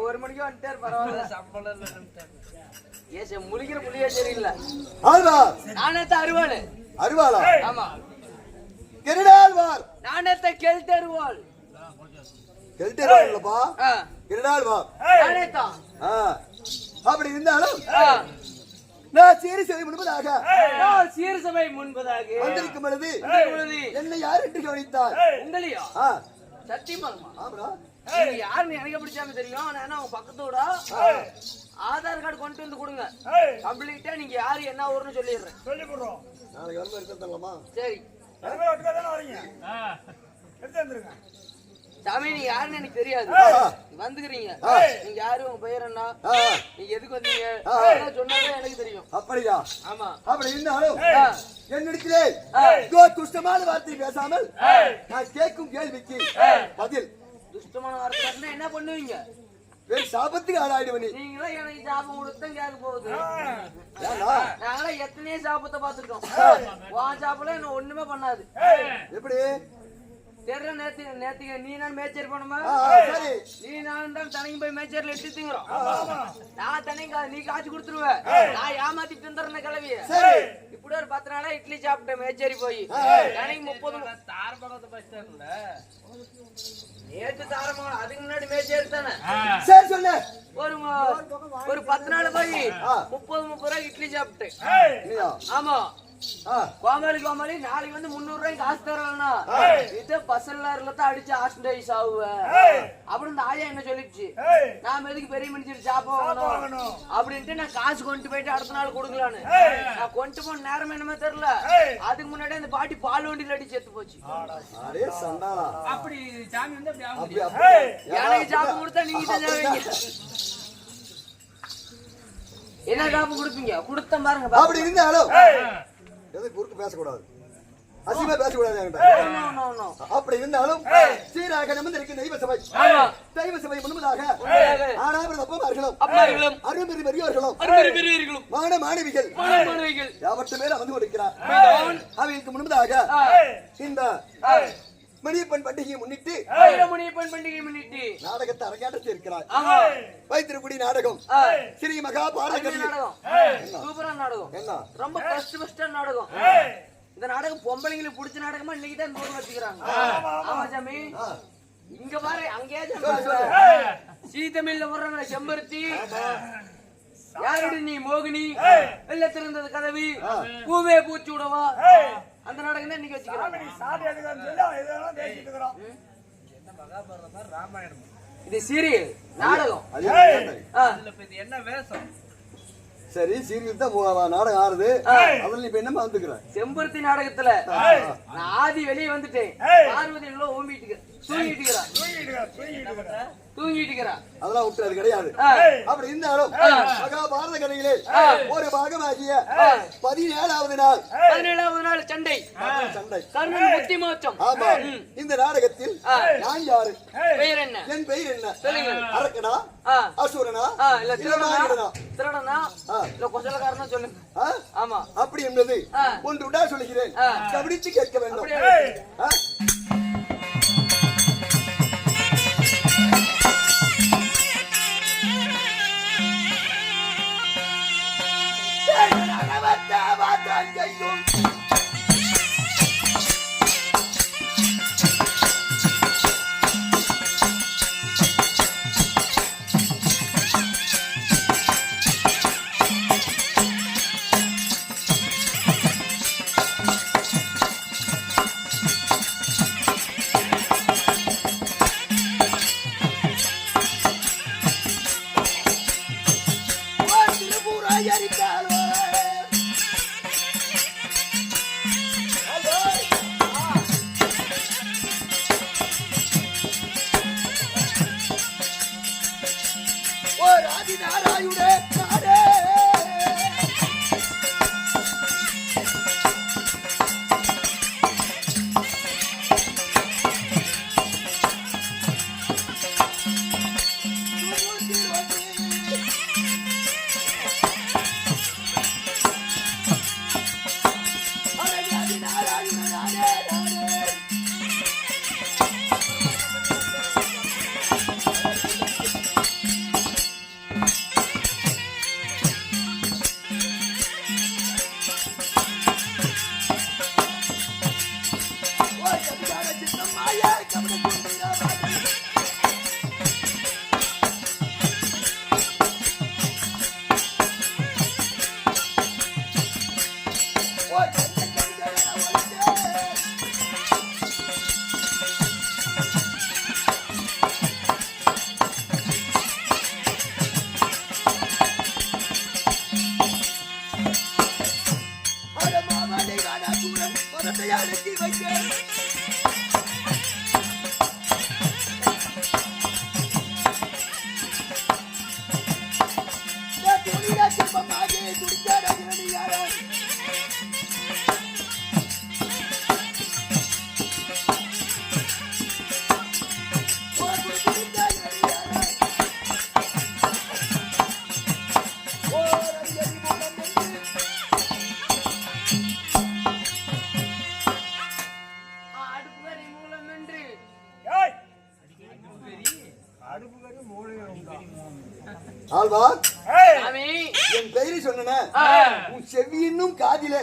ஒரு மணிக்கு வந்துட்டாரு பரவாயில்ல சம்பளம் இல்ல முழிக்கிற புள்ளியே சரியில்ல நானே அருவாள் அருவாளா ஆமா கெரிடால்வார் நானே கெல்டருவாள் கெல்டருவாள் இல்லப்பா கெரிடால்வார் நானே தான் அப்படி இருந்தாலும் நான் சீர்சபை முன்பதாக வந்திருக்கும் பொழுது என்னை யார் என்று கவனித்தார் உங்களையா சத்தியமா யாருன்னு எனக்கு பிடிச்சாம தெரியும் ஆனா அவங்க பக்கத்தோட ஆதார் கார்டு கொண்டு வந்து கொடுங்க கம்ப்ளீட்டா நீங்க யாரு என்ன ஊர்னு சொல்லிடுறேன் சொல்லி போடுறோம் நாளைக்கு வந்து எடுத்துடலாமா சரி சாமி நீங்க யாருன்னு எனக்கு தெரியாது வந்துக்கிறீங்க நீங்க யாரு உங்க பெயர் என்ன நீங்க எதுக்கு வந்தீங்க சொன்னாதான் எனக்கு தெரியும் அப்படியா ஆமா அப்படி இருந்தாலும் என்னிடத்திலே துஷ்டமான வார்த்தை பேசாமல் நான் கேட்கும் கேள்விக்கு பதில் துஷ்டமான வார்த்தை என்ன பண்ணுவீங்க சாபத்துக்கு ஆளாயிடுவனி நீங்களா எனக்கு சாபம் கொடுத்தேன் கேட்க போகுது நாங்களா எத்தனையோ சாபத்தை பாத்துட்டோம் உன் சாப்பிட என்ன ஒண்ணுமே பண்ணாது எப்படி தெரியல நேத்துக்கு நீ நான் மேய்ச்சல் பண்ணுமா நீ நான் தான் தனிக்கு போய் மேய்ச்சல்ல எடுத்து திங்குறோம் நான் தனிக்கு நீ காய்ச்சி கொடுத்துருவேன் நான் ஏமாத்திட்டு இருந்தேன் கிளவிய இப்படி ஒரு 10 நாளா இட்லி சாப்பிட்டேன் மேய்ச்சேரி போய் தனிக்கு 30 தாரமங்கலத்தை பஸ்டாண்ட்ல நேத்து தாரமங்கலம் அதுக்கு முன்னாடி மேய்ச்சேரி தானே சரி சொல்லு ஒரு 10 நாள் போய் 30 ரூபாய் இட்லி சாப்பிட்டேன் ஆமா கோமாளி நாளைக்கு வந்து 300 ரூபாய்க்கு காசு தரலன்னா இது பசல்ல தான் அடிச்சு ஹாஸ்பிட்டலைஸ் ஆகுவேன் அப்படின்னு இந்த ஆயா என்ன சொல்லிடுச்சு நாம எதுக்கு பெரிய மனுஷன் சாப்பிடணும் அப்படின்ட்டு நான் காசு கொண்டு போயிட்டு அடுத்த நாள் கொடுக்கலான்னு நான் கொண்டு போன நேரம் என்னமே தெரியல அதுக்கு முன்னாடி அந்த பாட்டி பால் வண்டியில அடிச்சு செத்து போச்சு அப்படி சாமி வந்து எனக்கு சாப்பிட்டு கொடுத்தா நீங்க என்ன சாப்பிட்டு கொடுப்பீங்க கொடுத்த பாருங்க அப்படி இருந்தாலும் எதுக்கு குறுக்கு பேசக்கூடாது அசிமா பேசக்கூடாது அப்படி இருந்தாலும் சீராக நிமிர்ந்திருக்கும் தெய்வ சபை முன்பதாக ஆனாலும் அரும்பெரு பெரியவர்களும் மாண மாணவிகள் யாவற்று மேல வந்து கொடுக்கிறார் அவைகளுக்கு முன்பதாக இந்த மணியப்பன் பண்டிகையை முன்னிட்டு நாடகத்தை அரங்கேற்ற இருக்கிறார் வைத்திருக்குடி நாடகம் ஸ்ரீ மகா பாரதி நாடகம் சூப்பரா நாடகம் என்ன ரொம்ப பெஸ்ட் நாடகம் இந்த நாடகம் பொம்பளைங்களுக்கு பிடிச்ச நாடகமா இன்னைக்கு தான் நோக்கம் வச்சுக்கிறாங்க ஆமா சாமி இங்க பாரு அங்கேயே சீதமில்ல வர்றாங்க செம்பருத்தி யாருடி நீ மோகினி வெள்ள திறந்தது கதவி பூவே பூச்சி விடவா அந்த நாடகம் தான் இன்னைக்கு வச்சுக்கிறாங்க இது சீரியல் நாடகம் என்ன வேஷம் சரி சீரியல் தான் நாடகம் ஆறுது அதுல இப்ப என்ன வந்துக்கிற செம்பருத்தி நாடகத்துல நான் ஆதி வெளியே வந்துட்டேன் பார்வதி ஓம்பிட்டு தூங்கிட்டு அதெல்லாம் விட்டு அது கிடையாது அப்படி இருந்தாலும் மகாபாரத கதையிலே ஒரு பாகமாகிய 17வது நாள் சண்டை கர்ணன் புத்தி மோட்சம் ஆமா இந்த நாடகத்தில் நான் யாரு பெயர் என்ன என் பெயர் என்ன சொல்லுங்க அரக்கனா அசுரனா இல்ல திருடனா இல்ல கொசலக்காரனா சொல்லுங்க ஆமா அப்படி என்பது ஒன்று விடா சொல்லுகிறேன் கவனித்து கேட்க வேண்டும் ஆதி நாராயுடே நாடே ஆழ்வார் என் பெயரை சொன்ன உன் செவியினும் காதிலே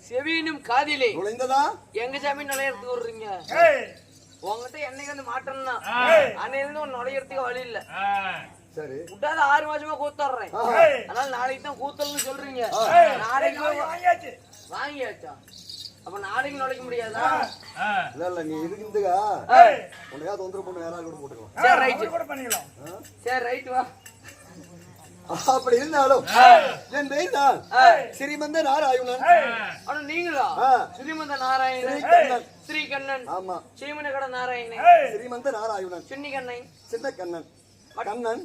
செவியினும் காதிலே நுழைந்ததா எங்க சாமி நுழையறதுக்கு விடுறீங்க உங்ககிட்ட என்னைக்கு வந்து மாட்டோம்னா அன்னையிலிருந்து ஒரு நுழையறதுக்கு வழி இல்ல சரி விட்டாத 6 மாசமா கூத்தர்றேன் அதனால நாளைக்கு தான் கூத்தல்னு சொல்றீங்க நாளைக்கு வாங்கியாச்சா அப்ப நாளைக்கு நுழைக்க முடியாதா இல்ல நீ இருக்குதுங்க உனக்கா தொந்தரவு பண்ண வேற கூட போட்டுக்கலாம் சரி ரைட் கூட பண்ணிடலாம் சரி ரைட் வா அப்படி இருந்தாலும் என் பெயர் தான் ஸ்ரீமந்த நாராயணன் ஆனா நீங்களா ஸ்ரீமந்த நாராயணன் ஸ்ரீகண்ணன் ஆமா சீமனகட நாராயணன் ஸ்ரீமந்த நாராயணன் சின்னி கண்ணன் சின்ன கண்ணன் கண்ணன்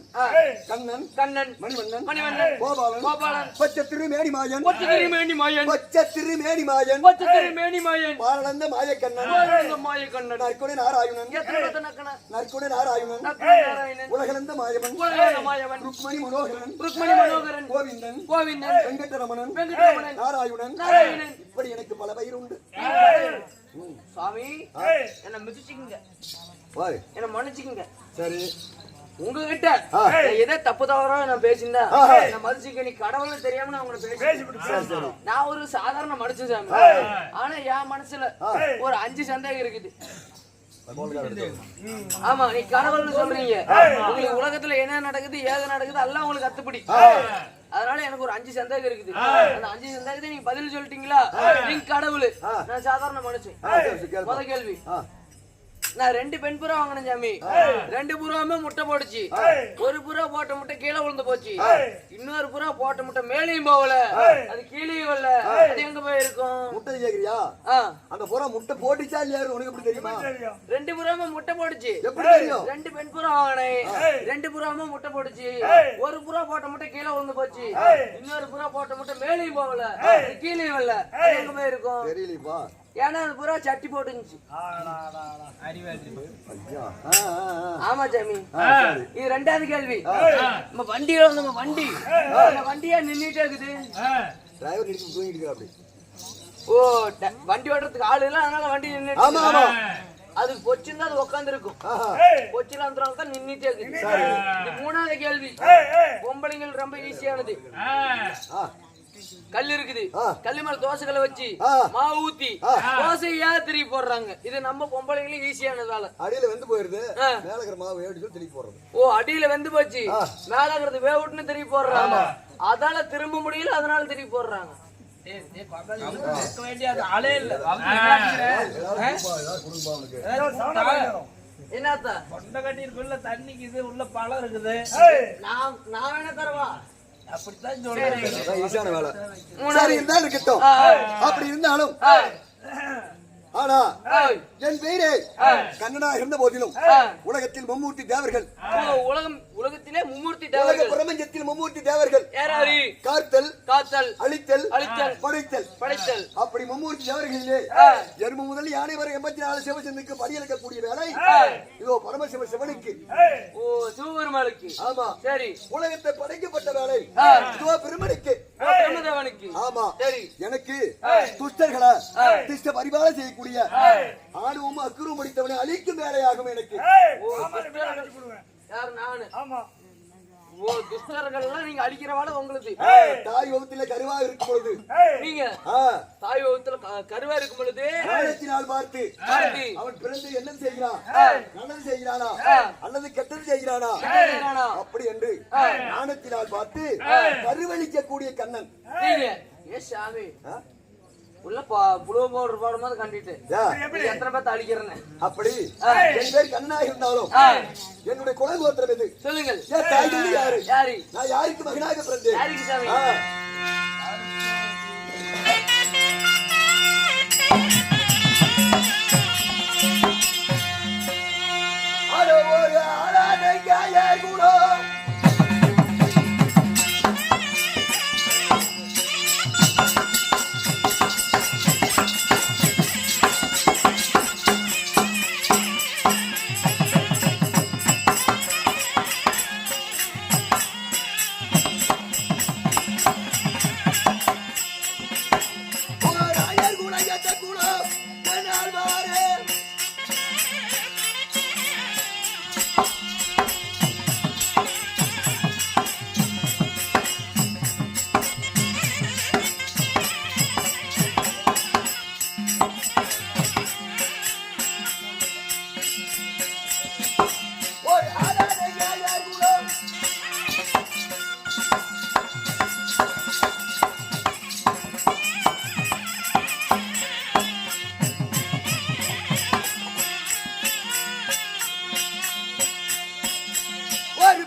கண்ணன் கண்ணன் மணிவண்ணன் மணிவண்ணன் கோபாலன் கோபாலன் பச்சை திருமேனி மாயன் பச்சை திருமேனி மாயன் பச்சை திருமேனி மாயன் பச்சை திருமேனி மாயன் பாலனந்த மாயக்கண்ணன் பாலனந்த மாயக்கண்ணன் நற்கொடை நாராயணன் எத்தனை நக்கன நற்கொடை நாராயணன் நாராயணன் உலகளந்த மாயவன் உலகளந்த மாயவன் ருக்மணி மனோகரன் ருக்மணி மனோகரன் கோவிந்தன் கோவிந்தன் வெங்கடரமணன் வெங்கடரமணன் நாராயணன் நாராயணன் இப்படி எனக்கு பல பெயர் உண்டு சாமி என்ன மிதிச்சுக்குங்க என்ன மன்னிச்சுக்குங்க சரி உங்ககிட்ட எதோ தப்பு தவறா நான் பேசியிருந்தா நான் மதிச்சுக்க நீ கடவுள்னு தெரியாம நான் உங்களை பேசி நான் ஒரு சாதாரண மனுஷன் சாமி ஆனா என் மனசுல ஒரு 5 சந்தேகம் இருக்குது ஆமா நீ கடவுள்னு சொல்றீங்க உங்களுக்கு உலகத்துல என்ன நடக்குது ஏது நடக்குது எல்லாம் உங்களுக்கு அத்துப்படி அதனால எனக்கு ஒரு 5 சந்தேகம் இருக்குது அந்த 5 சந்தேகத்தை நீங்க பதில் சொல்லிட்டீங்களா நீங்க கடவுள் நான் சாதாரண மனுஷன் முத கேள்வி நான் 2 பெண் புறா வாங்கினேன் சாமி 2 புறாவுமே முட்டை போடுச்சு ஒரு புறா போட்ட முட்டை கீழே விழுந்து போச்சு இன்னொரு புறா போட்ட முட்டை மேலேயும் போகல அது கீழேயும் வரல அது எங்க போய் இருக்கும் முட்டை கேக்குறியா அந்த புறா முட்டை போட்டுச்சா இல்லையா உனக்கு எப்படி தெரியுமா 2 புறாவுமே முட்டை போடுச்சு எப்படி தெரியும் 2 பெண் புறா வாங்கினேன் 2 புறாவுமே முட்டை போடுச்சு ஒரு புறா போட்ட முட்டை கீழே விழுந்து போச்சு இன்னொரு புறா போட்ட முட்டை மேலேயும் போகல அது கீழேயும் வரல அது எங்க போய் இருக்கும் தெரியலப்பா ஏன்னா அது புறா சட்டி போட்டுச்சு ஆமா சாமி இது 2வது கேள்வி நம்ம வண்டியில வந்து நம்ம வண்டியா நின்னுட்டே இருக்குது டிரைவர் நிறுத்தி தூங்கிட்டு இருக்கா அப்படி ஓ வண்டி ஓட்டுறதுக்கு ஆளு இல்ல அதனால வண்டி நின்னுட்டு ஆமா ஆமா அது பொச்சிருந்தா அது உட்கார்ந்து இருக்கும் பொச்சில அந்தனால தான் நின்னுட்டே இருக்குது இது 3வது கேள்வி பொம்பளைங்கள் ரொம்ப ஈஸியானது கல் இருக்குது கல்லு மேல தோசைகளை வச்சு மாவு ஊத்தி தோசையா திருப்பி போடுறாங்க இது நம்ம பொம்பளைங்களுக்கு ஈஸியானதால அடியில வெந்து போயிருது மேல இருக்கிற மாவு வேவிட்டு சொல்லி திருப்பி போடுறது ஓ அடியில வெந்து போச்சு மேல இருக்கிறது வேவிட்டுன்னு திருப்பி போடுறாங்க அதால திரும்ப முடியல அதனால திருப்பி போடுறாங்க என்னத்தா கொண்டை கட்டிருக்குள்ள தண்ணிக்கு இது உள்ள பழம் இருக்குது நான் வேணா தரவா அப்படித்தான் சொல்றேன் ஈஸியான வேலை சரி இருந்தாலும் இருக்கட்டும் அப்படி இருந்தாலும் ஆனா ஏய், என் பெயரே கண்ணனா இருந்த போதிலும் உலகத்தில் மும்மூர்த்தி தேவர்கள், உலகத்திலே மும்மூர்த்தி உலக தேவர்கள், பிரபஞ்சத்தில் மும்மூர்த்தி தேவர்கள் யாராரு? காத்தல், காத்தல், அழித்தல், அழித்தல், படைத்தல். படைத்தல். அப்படி மும்மூர்த்தி தேவர்களிலே எறும்பு முதல் யானை வரை 84 சிவசனுக்கு படியெடுக்கக்கூடிய வேலை இதோ பரமசிவ சிவனுக்கு. ஓ, சிவபெருமானுக்கு. ஆமா. சரி. உலகத்தை படைக்கப்பட்ட வேலை இதோ பெருமனுக்கு, பிரம்மதேவனுக்கு. ஆமா. சரி. எனக்கு துஷ்டர்களை திஷ்ட பரிபாலம் செய்யக்கூடிய ஆணுவும் அக்குரும் படித்தவனை அழிக்கும் வேலையாகும் எனக்கு. ஓ, யார்? நானு. ஓ, துஷ்டர்கள்லாம் நீங்க அடிக்கிற வேலை உங்களுக்கு. தாய் வகுத்துல கருவா இருக்கும் பொழுது, நீங்க தாய் வகுத்துல கருவா இருக்கும் பொழுது காலத்தினால் பார்த்து பார்த்து அவன் பிறந்து என்ன செய்கிறான், நல்லது செய்கிறானா அல்லது கெட்டது செய்கிறானா அப்படி என்று ஞானத்தினால் பார்த்து கருவளிக்கக்கூடிய கண்ணன் நீங்க. ஏ சாமி, உள்ள புழுவ பவுடர் போடும்போது கண்டிட்டு எத்தனை பேர்த்த அடிக்கிறேன்னு. அப்படி என் பேர் கண்ணனாக இருந்தாலும் என்னுடைய குலகோத்திரம் எது சொல்லுங்கள். என் தாய் தந்தை யாரு? யாரு? நான் யாருக்கு மகனாக பிறந்தேன்? யாருக்கு சாமி? அட ஒரு ஆளான யார் கூட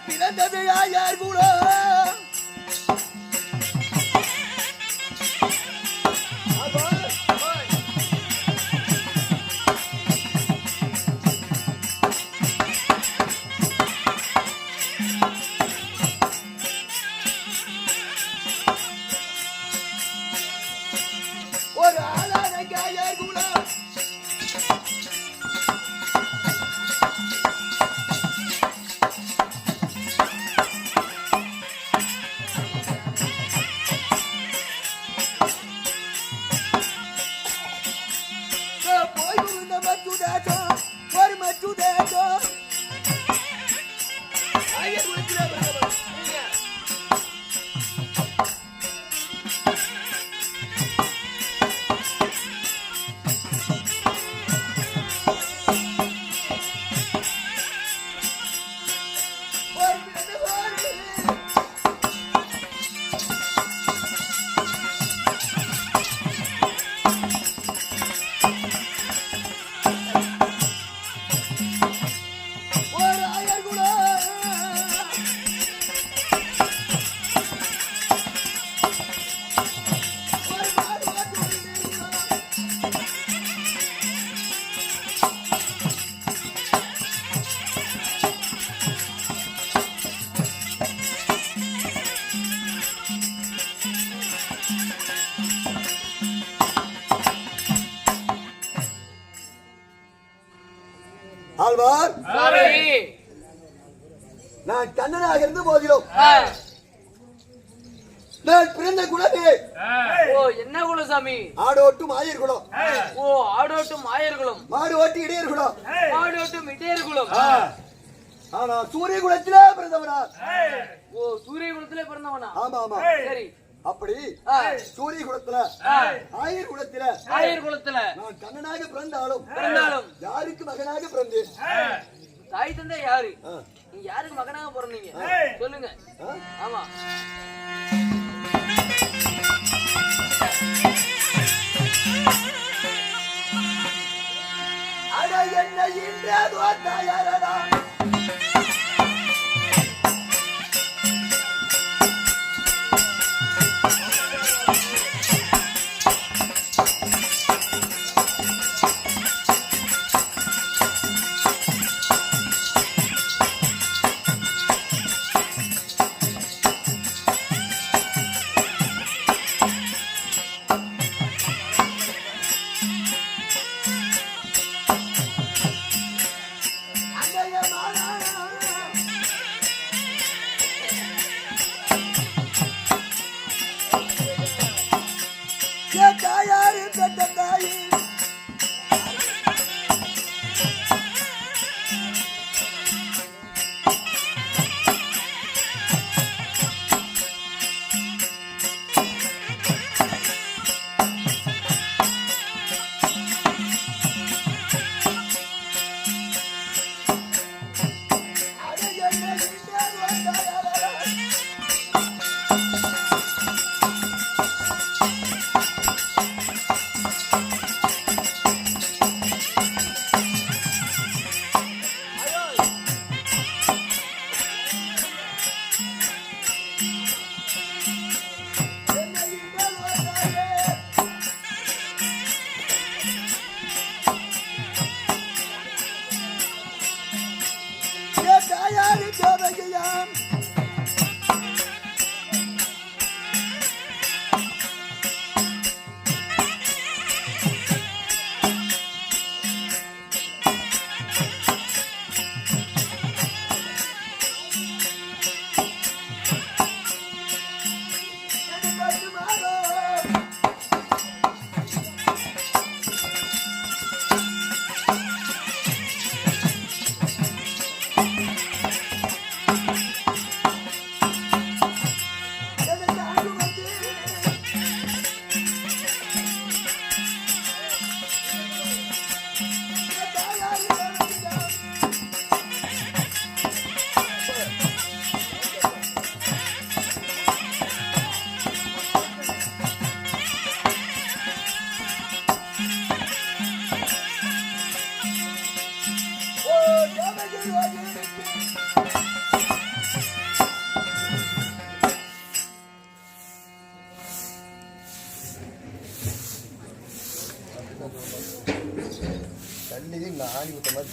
பிறந்தது யார் கூட ஒரு ஆளான யார் கூட ஆழ்வார், நான் கண்ணனாக இருந்த போதிலும் நான் பிறந்த குலமே ஓ, என்ன குலம் சாமி? ஆடோட்டும் ஆயர் குலம். ஓ, ஆடோட்டும் ஆயர் குலம். மாடு ஓட்டி இடையர் குலம். ஆடோட்டும் இடையர் குலம். ஆனா சூரிய குலத்திலே பிறந்தவனா. ஓ, சூரிய குலத்திலே பிறந்தவனா? ஆமா ஆமா. சரி. அப்படி சூரிய குலத்துல ஆயர் குலத்தில ஆயர் குலத்துல நான் கண்ணனாக பிறந்தாலும் யாருக்கு மகனாக பிறந்தேன்? தாய் தந்தை யாரு? நீங்க யாருக்கு மகனாக பிறந்தீங்க சொல்லுங்க. ஆமா. அட என்ன இன்றதோ தாயாரடா தாயாரி தேவகையாம் தண்ணிக்கு நாலு ஊத்த மாதிரி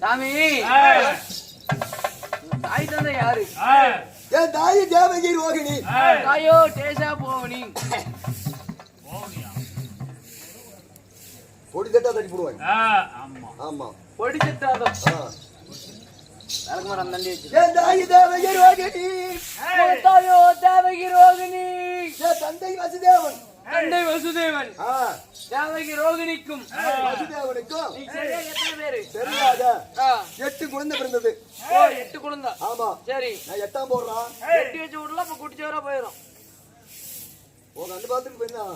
சாமி தாய் தந்தை யாரு? என் தாயி தேவகி ரோகிணி. தாயோ டேசா போவனி. பொடி தட்டா தட்டி போடுவாங்க. ஆமா பொடி தட்டாதோ. அலகுமாரம் தண்டி வச்சு. என் தாயி தேவகி ரோகிணி. தாயோ தேவகி ரோகிணி. என் தந்தை வசுதேவன். தந்தை வசுதேவன். தேவகி ரோகிணிக்கும் வசுதேவனுக்கும் நீ சரியா எத்தனை பேரு? தெரியாத 8 குழந்தை பிறந்தது. ஓ 8 குழந்தை. ஆமா சரி. நான் 8ஆம் போடுறான். 8 வச்சு விடலாம் அப்ப குட்டிச்சோரா போயிடும். உங்க அந்த பாத்துக்கு போயிருந்தா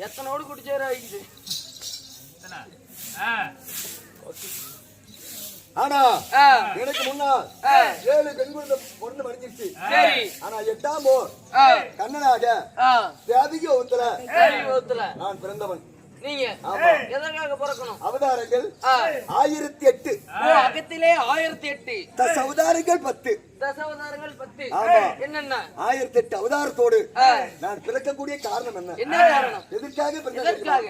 எத்தனோடு குட்டிச்சோரா ஆயிடுச்சு. ஆனா எனக்கு முன்னா 7 பெண் குழந்தை பொண்ணு மறைஞ்சிருச்சு. சரி. ஆனா 8ஆம் போர் கண்ணனாக தேவகி ஒருத்தல நான் பிறந்தவன். நீங்க எதற்காக பிறக்கணும்? அவதாரங்கள் 1008. ஓ அகத்திலே 1008. தசவதாரங்கள் 10. தசவதாரங்கள் 10. ஆமா. என்னென்ன? 1008 அவதாரத்தோடு நான் பிறக்கக்கூடிய காரணம் என்ன? என்ன காரணம்? எதற்காக பிறந்தேன்? எதற்காக?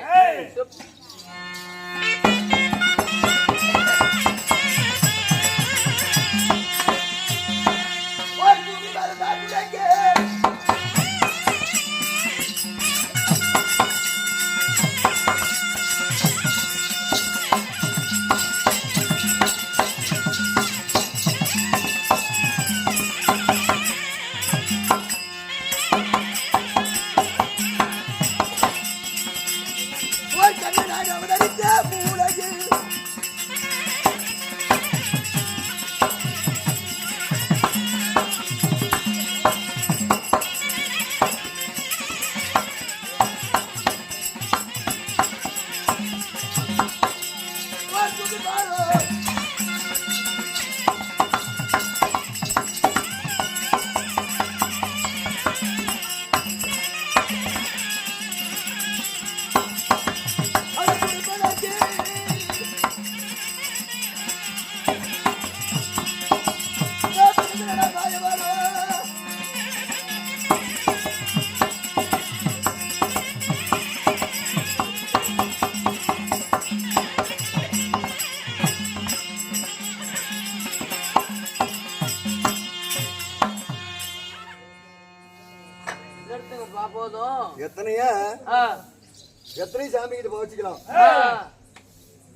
எத்தனை சாமி கிட்ட பவச்சிக்கலாம்.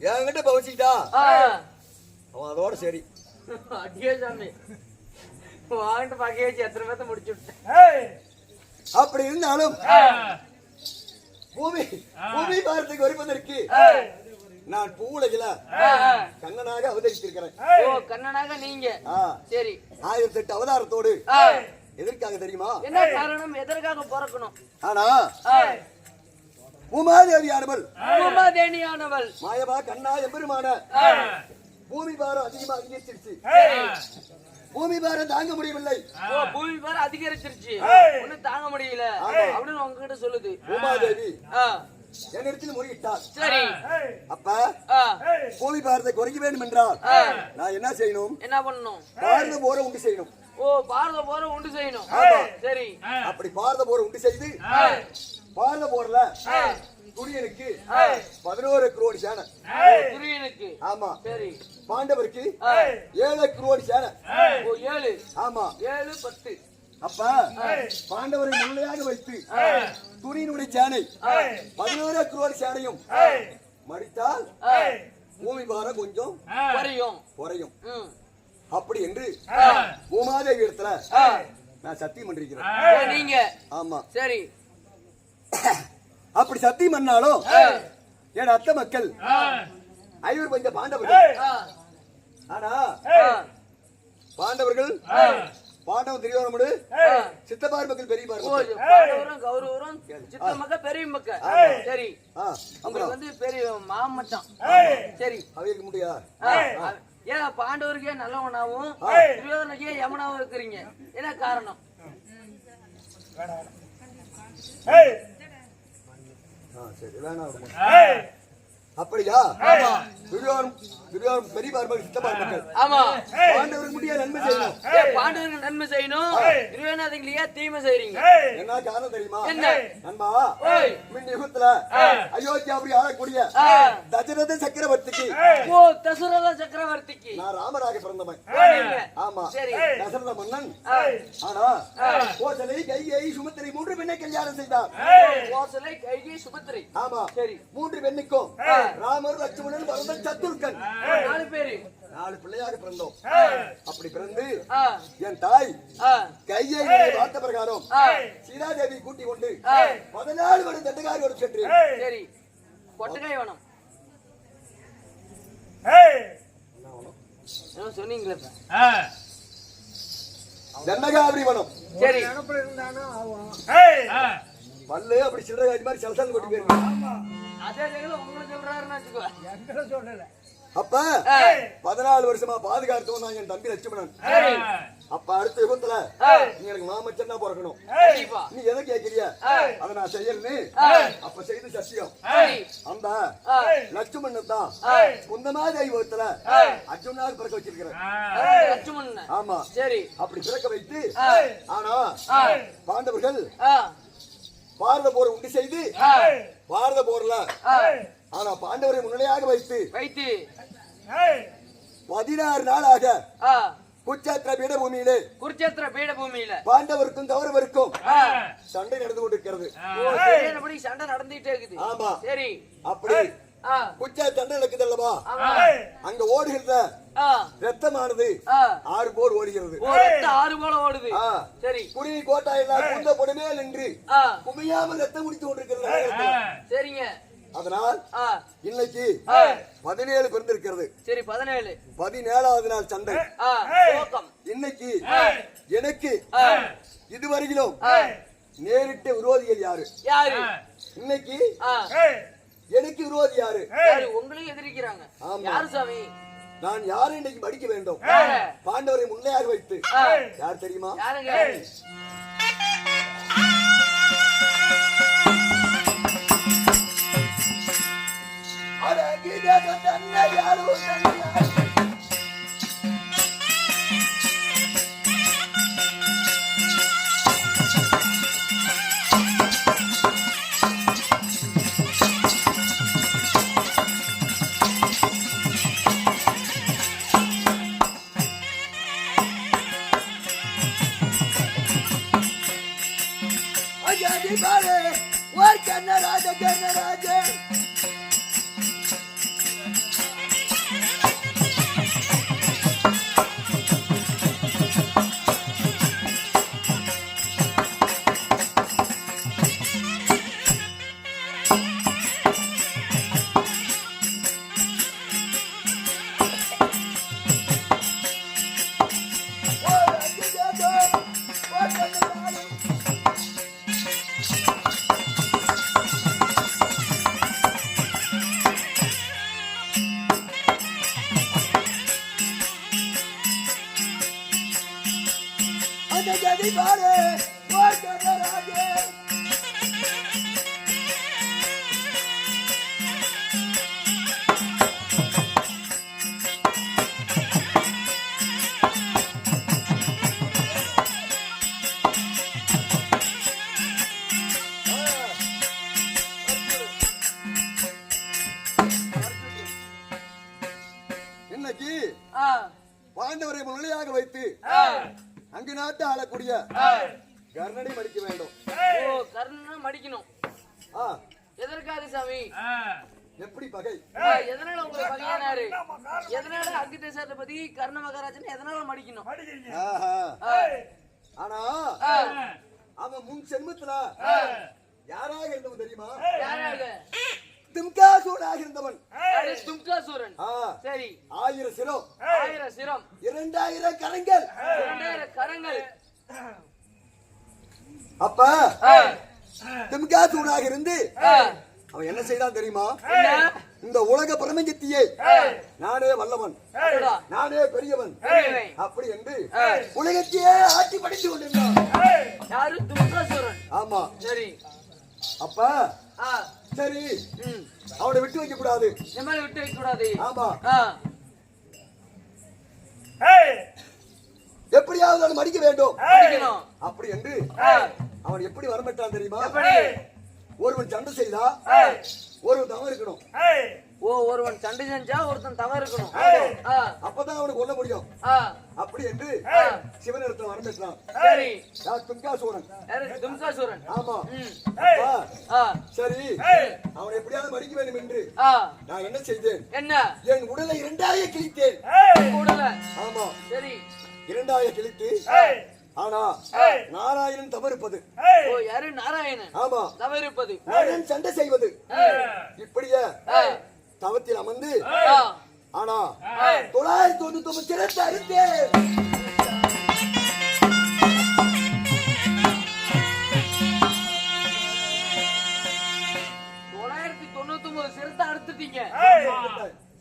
என்கிட்ட பவச்சிக்கிட்டா அவன் அதோட சரி. அடியே சாமி வாங்கிட்டு பாக்க வச்சு எத்தனை பேர்த்த முடிச்சு விட்டேன். அப்படி இருந்தாலும் பூமி பாரத்துக்கு வருவதற்கு நான் பூவுலகில கண்ணனாக அவதரித்திருக்கிறேன். ஓ கண்ணனாக நீங்க. சரி. 1008 அவதாரத்தோடு எதற்காக தெரியுமா? என்ன காரணம்? எதற்காக பிறக்கணும்? ஆனா உமாதேவியானவள் மாயவா கண்ணா எம்பெருமான பூமி பாரம் அதிகமா அதிகரிச்சிருச்சு. பூமி பாரம் தாங்க முடியவில்லை. பூமி பாரம் அதிகரிச்சிருச்சு, ஒன்னும் தாங்க முடியல அப்படின்னு உங்ககிட்ட சொல்லுது. உமாதேவி என்னிடத்தில் முறையிட்டார். சரி. அப்ப பூமி பாரத்தை குறைக்க வேண்டும் என்றால் நான் என்ன செய்யணும்? என்ன பண்ணணும்? பாரத போற உண்டு செய்யணும். ஓ பாரத போற உண்டு செய்யணும் சரி அப்படி பாரத போர் உண்டு செய்து பாரத போர்ல துரியனுக்கு 11 crore சேனை. துரியனுக்கு ஆமா. சரி. பாண்டவருக்கு 7 crore சேனை. ஓ 7. ஆமா. 7 10. அப்ப பாண்டவரை முன்னையாக வைத்து துரியனுடைய சேனை 11 crore சேனையும் மடித்தால் பூமி பாரம் கொஞ்சம் குறையும். அப்படி என்று பூமாதேவி இடத்துல நான் சத்தியம் பண்ணிருக்கிறேன். நீங்க ஆமா சரி. அப்படி சத்தியம் பண்ணாலும் என் அத்தை மக்கள் 5 பஞ்ச பாண்டவர்கள். ஆனா பாண்டவர்கள் பாண்டவன் திரியோரமுடு சித்தப்பார் மக்கள் பெரிய பாண்டவரும் கௌரவரும் சித்த மக்கள் பெரிய மக்கள். சரி உங்களுக்கு வந்து பெரிய மாமச்சான். சரி அவைக்கு முடியா ஏன் பாண்டவருக்கே நல்லவனாவும் துரியோதனுக்கே யமனாவும் இருக்கிறீங்க? என்ன காரணம்? சரி வேணாம். அப்படியா? துரியோதன் பெரிய பார்மகள் சித்தப்பார் மக்கள். ஆமா. பாண்டவருக்கு முடிய நன்மை செய்யணும். பாண்டவருக்கு நன்மை செய்யணும். துரியோதன அதுக்கு தீமை செய்றீங்க. என்ன காரணம் தெரியுமா? என்ன நண்பா? முன்ன யுகத்துல அயோத்தியாபுரி ஆளக்கூடிய தசரத சக்கரவர்த்திக்கு தசரத சக்கரவர்த்திக்கு நான் ராமராக பிறந்தவன். ஆமா. தசரத மன்னன். ஆனா கோசலை கைகை சுமத்திரை 3 பெண்ணை கல்யாணம் செய்தார். கோசலை கைகை சுமத்திரை. ஆமா. சரி 3 பெண்ணுக்கும் ராமர் லட்சுமணன் பரதன் சத்துருக்கன் 4 பேரு 4 பிள்ளையாக பிறந்தோம். அப்படி பிறந்து என் தாய் கையை வார்த்த பிரகாரம் சீதாதேவி கூட்டி கொண்டு 14 வருடம் தட்டகாரி வரும் சென்று. சரி கொட்டகாய் வனம் சொன்னீங்களே தண்டகாபுரி வனம். சரி பல்லு அப்படி சில்லறை மாதிரி சலசல் கொட்டி போயிருக்கு. அதே உங்களை சொல்றாருன்னு வச்சுக்கோ. சொல்லல அப்ப 14 வருஷமா பாதுகாத்தவன் நான் என் தம்பி லட்சுமணன். அப்ப அடுத்த யுகத்துல நீ எனக்கு மாமச்சன் தான் பிறக்கணும். நீ எதை கேட்கிறிய அதை நான் செய்யறேன்னு அப்ப செய்து சத்தியம். அந்த லட்சுமணன் தான் குந்தமாதேவி யுகத்துல அர்ஜுனாக பிறக்க வச்சிருக்கிறேன். ஆமா. சரி அப்படி பிறக்க வைத்து ஆனா பாண்டவர்கள் பாரத போரை உண்டு செய்து பாரத போர்ல ஆனா பாண்டவரை முன்னிலையாக வைத்து 16 நாளாக குருச்சேத்திர பீடபூமியிலே பாண்டவருக்கும் கௌரவருக்கும் சண்டை நடந்து கொண்டிருக்கிறது. சண்டை நடந்துட்டே இருக்குது. ஆமா. சரி அப்படி குருச்சேத்திர சண்டை நடக்குது அல்லவா? அங்க ஓடுகிற ரத்தமானது 6 போர் ஓடுகிறது. 6 போல ஓடுது. சரி குடி கோட்டாயெல்லாம் குந்த பொடுமேல் நின்று குமியாமல் ரத்தம் முடித்து கொண்டிருக்கிறது. சரிங்க. அதனால் இன்னைக்கு 17 பிறந்திருக்கிறது. சரி 17. 17வது நாள் சண்டை. இன்னைக்கு எனக்கு இதுவரையிலும் நேரிட்ட விரோதிகள் யாரு? இன்னைக்கு எனக்கு விரோதி யாரு? உங்களையும் எதிர்க்கிறாங்க. யாரு சாமி? நான் யாரை இன்னைக்கு படிக்க வேண்டும்? பாண்டவரை முன்னையாக வைத்து யார் தெரியுமா? யாருங்க? அங்கு நாட்டு ஆளக்கூடிய கர்ணனை மடிக்க வேண்டும். ஓ கர்ணனை மடிக்கணும். ஆ, எதற்காக சாமி? எப்படி பகை? எதனால உங்களுக்கு பகையானாரு? எதனால அங்கு தேசாதிபதி கர்ண மகாராஜன் எதனால மடிக்கணும்? ஆஹா. ஆனா அவன் முன் செல்வத்துல யாராக இருந்தவன் தெரியுமா? யாராக? திம்காசூராக இருந்தவன். தும்காசூரன். சரி. 1000 சிரம், 1000 சிரம், 2000 கரங்கள், 2000 கரங்கள். அப்ப திம்காசூராக இருந்து அவன் என்ன செய்தான் தெரியுமா? இந்த உலக பிரபஞ்சத்தையே நானே வல்லவன், நானே பெரியவன் அப்படி என்று உலகத்தையே ஆட்சி படித்து கொண்டிருந்தான். யாரு? தும்காசூரன். ஆமா. சரி. அப்ப சரி அவனை விட்டு வைக்க கூடாது. எம்மால விட்டு வைக்க கூடாது. ஆமா. எப்படியாவது அவன் மடிக்க வேண்டும் அப்படி என்று அவன் எப்படி வரம்பெற்றான் தெரியுமா? ஒருவன் சண்டை செய்தா ஒருவன் தவறு இருக்கணும். ஓ ஒருவன் சண்டை செஞ்சா ஒருத்தன் தவறு இருக்கணும். அப்பதான் அவனுக்கு கொல்ல முடியும். அப்படி என்று சிவனிடத்தில் வரம்பெற்றான். சரி. தும்காசூரன். தும்காசூரன். ஆமா. சரி அவனை எப்படியாவது மடிக்க வேண்டும் என்று நான் என்ன செய்தேன்? என்ன? என் உடலை 2ஆக கிழித்தேன். உடலை? ஆமா. சரி. 2ஆக கிழித்து ஆனா நாராயணன் தவறுப்பது. ஓ யாரு? நாராயணன். ஆமா. தவறுப்பது. சண்டை செய்வது. இப்படியே தவத்தில் அமர்ந்து ஆனா 999 சிரத்தை அறுத்தேன். 999 சிரத்தை அறுத்துட்டீங்க.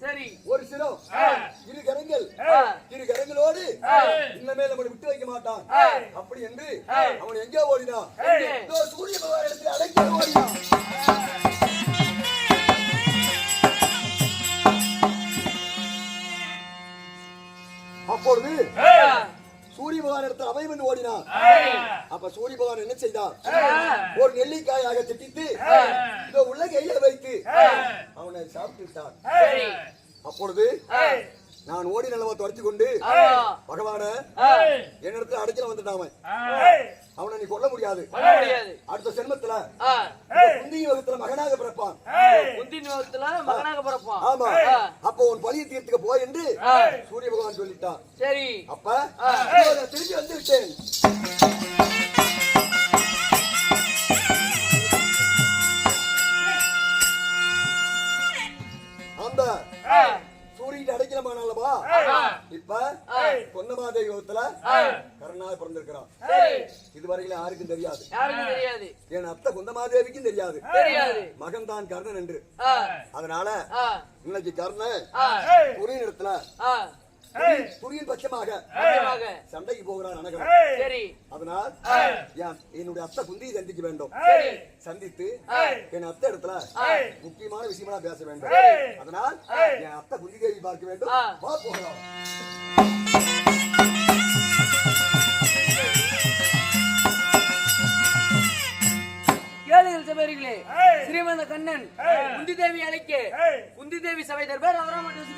சரி. ஒரு சிரம், 2 கரங்கள், 2 கரங்களோடு இன்னமேல் அவனை விட்டு வைக்க மாட்டான் அப்படி என்று அவன் எங்கே ஓடினான்? சூரிய பகவான் இடத்தில் அடைக்க ஓடினான். அப்பொழுது சூரிய பகவான் இடத்தில் அமைவன் ஓடினான். அப்ப சூரிய பகவான் என்ன செய்தான்? ஒரு நெல்லிக்காயாக திட்டித்து இதோ உள்ள கையில வைத்து அவனை சாப்பிட்டு விட்டான். அப்பொழுது நான் ஓடி நிலவ துரத்தி கொண்டு பகவான என்னிடத்துல அடைக்கல வந்துட்டான். அவனை நீ கொல்ல முடியாது. அடுத்த செல்வத்துல குந்தி வகுத்துல மகனாக பிறப்பான். ஆமா. அப்ப உன் பழியை தீர்த்துக்க போய் என்று சூரிய பகவான் சொல்லிட்டான். சரி. அப்ப திரும்பி வந்து விட்டேன். அந்த சூரியன் அடைக்கலமானல்லவா இப்ப பொன்னமாதேவி யுகத்துல கர்ணனாக பிறந்திருக்கிறான். இதுவரையில யாருக்கும் தெரியாது. என் அத்தை குந்தமாதேவிக்கும் தெரியாது மகன் தான் கர்ணன் என்று. அதனால இன்னைக்கு கர்ணன் சூரியன் இடத்துல சூரியன் பட்சமாக சண்டைக்கு போகிறான். அதனால் என்னுடைய அத்தை குந்தியை சந்திக்க வேண்டும். சந்தித்து என் அத்தை இடத்துல முக்கியமான விஷயமா பேச வேண்டும். அதனால் என் அத்தை குந்தி தேவி பார்க்க வேண்டும். வா போகலாம். ஸ்ரீமந்த கண்ணன் குந்தி தேவி அழைக்க குந்தி தேவி சபை தர்பார் அவரா மட்டும்